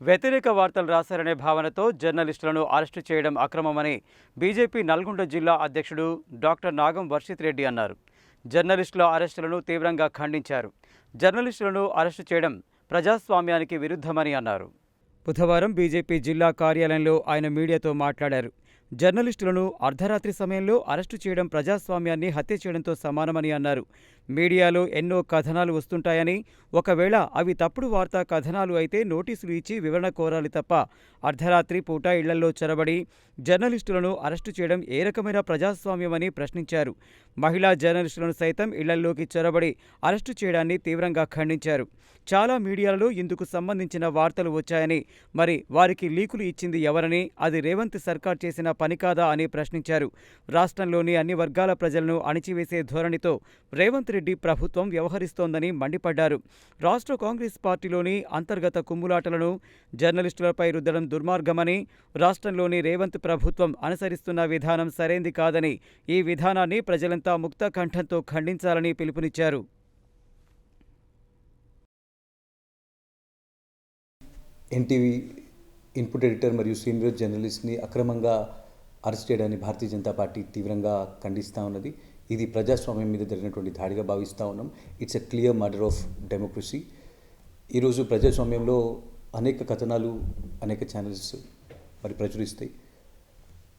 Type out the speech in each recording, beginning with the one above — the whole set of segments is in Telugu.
వ్యతిరేక వార్తలు రాశారనే భావనతో జర్నలిస్టులను అరెస్టు చేయడం అక్రమమని బీజేపీ నల్గొండ జిల్లా అధ్యక్షుడు డాక్టర్ నాగం వర్షిత్ రెడ్డి అన్నారు. జర్నలిస్టుల అరెస్టులను తీవ్రంగా ఖండించారు. జర్నలిస్టులను అరెస్టు చేయడం ప్రజాస్వామ్యానికి విరుద్ధమని అన్నారు. బుధవారం బీజేపీ జిల్లా కార్యాలయంలో ఆయన మీడియాతో మాట్లాడారు. జర్నలిస్టులను అర్ధరాత్రి సమయంలో అరెస్టు చేయడం ప్రజాస్వామ్యాన్ని హత్య చేయడంతో సమానమని అన్నారు. మీడియాలో ఎన్నో కథనాలు వస్తుంటాయని, ఒకవేళ అవి తప్పుడు వార్తా కథనాలు అయితే నోటీసులు ఇచ్చి వివరణ కోరాలి తప్ప అర్ధరాత్రి పూట ఇళ్లల్లో చొరబడి జర్నలిస్టులను అరెస్టు చేయడం ఏ రకమైన ప్రజాస్వామ్యమని ప్రశ్నించారు. మహిళా జర్నలిస్టులను సైతం ఇళ్లల్లోకి చొరబడి అరెస్టు చేయడాన్ని తీవ్రంగా ఖండించారు. చాలా మీడియాలలో ఇందుకు సంబంధించిన వార్తలు వచ్చాయని, మరి వారికి లీకులు ఇచ్చింది ఎవరని, అది రేవంత్ సర్కార్ చేసిన పని కాదా అని ప్రశ్నించారు. రాష్ట్రంలోని అన్ని వర్గాల ప్రజలను అణిచివేసే ధోరణితో రేవంత్ రెడ్డి ప్రభుత్వం వ్యవహరిస్తోందని మండిపడ్డారు. రాష్ట్ర కాంగ్రెస్ పార్టీలోని అంతర్గత కుమ్ములాటలను జర్నలిస్టులపై రుద్దడం దుర్మార్గమని, రాష్ట్రంలోని రేవంత్ ప్రభుత్వం అనుసరిస్తున్న విధానం సరైంది కాదని, ఈ విధానాన్ని ప్రజలంతా ముక్త కంఠంతో ఖండించాలని పిలుపునిచ్చారు. ఎన్టీవీ ఇన్పుట్ ఎడిటర్ మరియు సీనియర్ జర్నలిస్ట్ని అక్రమంగా అరెస్ట్ చేయడాన్ని భారతీయ జనతా పార్టీ తీవ్రంగా ఖండిస్తూ ఉన్నది. ఇది ప్రజాస్వామ్యం మీద జరిగినటువంటి దాడిగా భావిస్తూ ఉన్నాం. It's a clear murder of democracy. ఈరోజు ప్రజాస్వామ్యంలో అనేక కథనాలు అనేక ఛానల్స్ మరి ప్రచురిస్తాయి.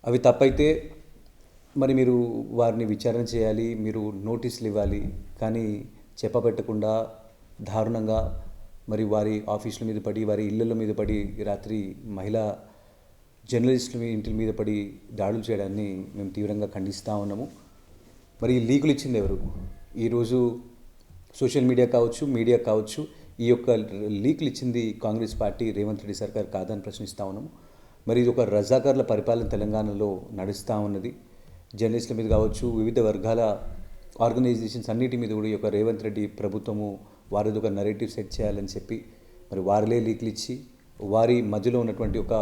అవి తప్పైతే మరి మీరు వారిని విచారణ చేయాలి, మీరు నోటీసులు ఇవ్వాలి. కానీ చెప్పబెట్టకుండా దారుణంగా మరి వారి ఆఫీసుల మీద పడి, వారి ఇళ్ళల మీద పడి, రాత్రి మహిళా జర్నలిస్టుల ఇంటి మీద పడి దాడులు చేయడాన్ని మేము తీవ్రంగా ఖండిస్తూ ఉన్నాము. మరి ఈ లీకులు ఇచ్చింది ఎవరు? ఈరోజు సోషల్ మీడియా కావచ్చు, మీడియా కావచ్చు, ఈ యొక్క లీకులు ఇచ్చింది కాంగ్రెస్ పార్టీ, రేవంత్ రెడ్డి సర్కార్ కాదని ప్రశ్నిస్తూ ఉన్నాము. మరి ఇది ఒక రజాకార్ల పరిపాలన తెలంగాణలో నడుస్తూ ఉన్నది. జర్నలిస్టుల మీద కావచ్చు, వివిధ వర్గాల ఆర్గనైజేషన్స్ అన్నిటి మీద కూడా ఈ యొక్క రేవంత్ రెడ్డి ప్రభుత్వము వారిది ఒక నెరేటివ్ సెట్ చేయాలని చెప్పి మరి వారిలే లీకులు ఇచ్చి వారి మధ్యలో ఉన్నటువంటి ఒక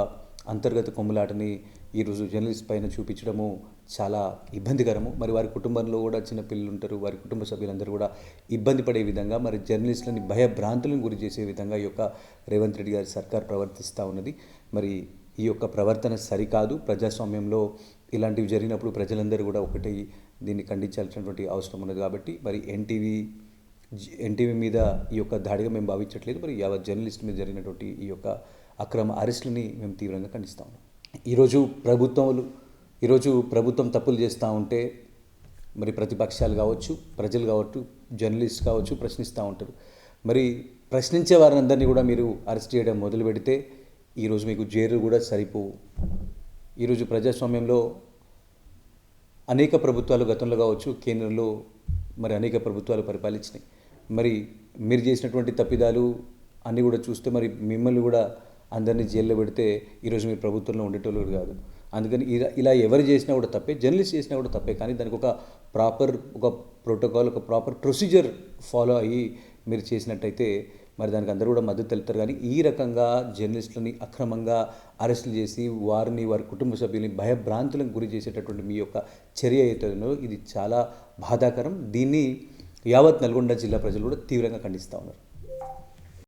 అంతర్గత కొమ్ములాటని ఈరోజు జర్నలిస్ట్ పైన చూపించడము చాలా ఇబ్బందికరము. మరి వారి కుటుంబంలో కూడా చిన్న పిల్లలు ఉంటారు, వారి కుటుంబ సభ్యులందరూ కూడా ఇబ్బంది పడే విధంగా, మరి జర్నలిస్టులని భయభ్రాంతులను గురి చేసే విధంగా ఈ యొక్క రేవంత్ రెడ్డి గారి సర్కార్ ప్రవర్తిస్తూ ఉన్నది. మరి ఈ యొక్క ప్రవర్తన సరికాదు. ప్రజాస్వామ్యంలో ఇలాంటివి జరిగినప్పుడు ప్రజలందరూ కూడా ఒకటి దీన్ని ఖండించాల్సినటువంటి అవసరం ఉన్నది. కాబట్టి మరి ఎన్టీవీ మీద ఈ యొక్క దాడిగా మేము భావించట్లేదు. మరి యావత్ జర్నలిస్ట్ మీద జరిగినటువంటి ఈ యొక్క అక్రమ అరెస్టులని మేము తీవ్రంగా ఖండిస్తాము. ఈరోజు ప్రభుత్వం తప్పులు చేస్తూ ఉంటే మరి ప్రతిపక్షాలు కావచ్చు, ప్రజలు కావచ్చు, జర్నలిస్ట్ కావచ్చు ప్రశ్నిస్తూ ఉంటారు. మరి ప్రశ్నించే వారందరినీ కూడా మీరు అరెస్ట్ చేయడం మొదలు పెడితే ఈరోజు మీకు జైలు కూడా సరిపోవు. ఈరోజు ప్రజాస్వామ్యంలో అనేక ప్రభుత్వాలు గతంలో కావచ్చు, కేంద్రంలో మరి అనేక ప్రభుత్వాలు పరిపాలించినాయి. మరి మీరు చేసినటువంటి తప్పిదాలు అన్నీ కూడా చూస్తే మరి మిమ్మల్ని కూడా అందరినీ జైల్లో పెడితే ఈరోజు మీరు ప్రభుత్వంలో ఉండేటోళ్ళు కాదు. అందుకని ఇలా ఎవరు చేసినా కూడా తప్పే, జర్నలిస్ట్ చేసినా కూడా తప్పే. కానీ దానికి ఒక ప్రోటోకాల్, ఒక ప్రాపర్ ప్రొసీజర్ ఫాలో అయ్యి మీరు చేసినట్టయితే మరి దానికి అందరూ కూడా మద్దతు తెలుపుతారు. కానీ ఈ రకంగా జర్నలిస్టులని అక్రమంగా అరెస్టులు చేసి వారి కుటుంబ సభ్యుల్ని భయభ్రాంతులకు గురి చేసేటటువంటి మీ యొక్క చర్య ఏదైతుందో ఇది చాలా బాధాకరం. దీన్ని యావత్ నల్గొండ జిల్లా ప్రజలు కూడా తీవ్రంగా ఖండిస్తూ ఉన్నారు.